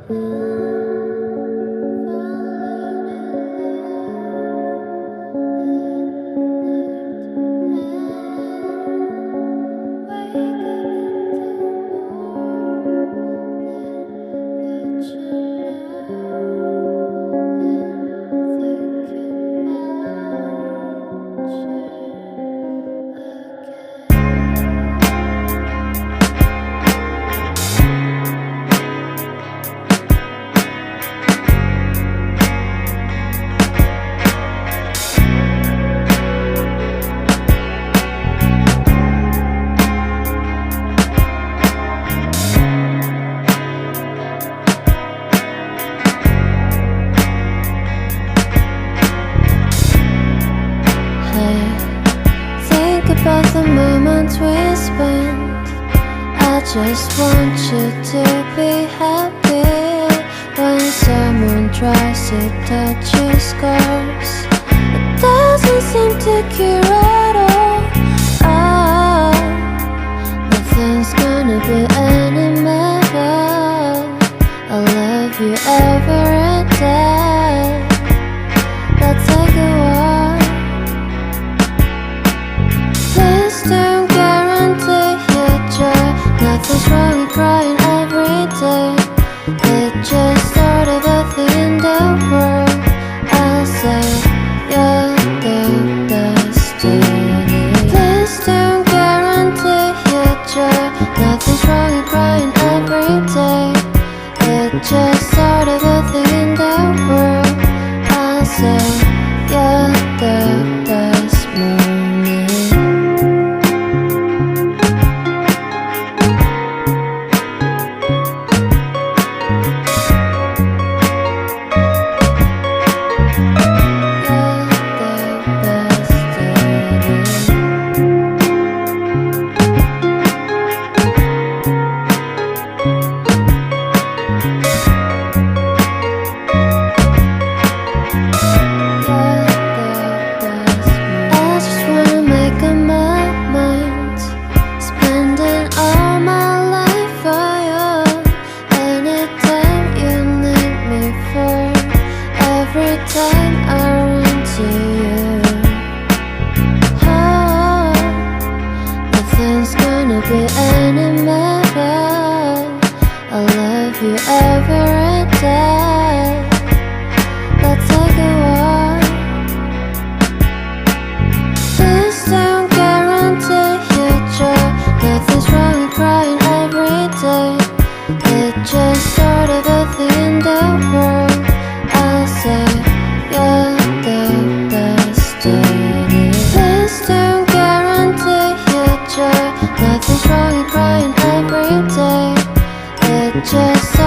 Think about the moments we spent. I just want you to be happy. When someone tries to touch your scars, it doesn't seem to cure at all. Nothing's gonna be any better. I'll love you every day. Let's take a walk. Please don't guarantee your joy. Nothing's wrong with crying every day. It's just sort of a thing in the world. I'll say you're the destiny. Please don't guarantee your joy. Nothing's wrong with crying every day. It's just sort of a thing in the world. I'll say you're the best moment. Be any matter. I love you every day. Let's take a walk. Please don't guarantee your joy. Nothing's wrong with crying every day. It's just sort of a thing in the world. I'll say you're the destiny. Please don't guarantee your joy. Nothing's wrong with crying every day. It just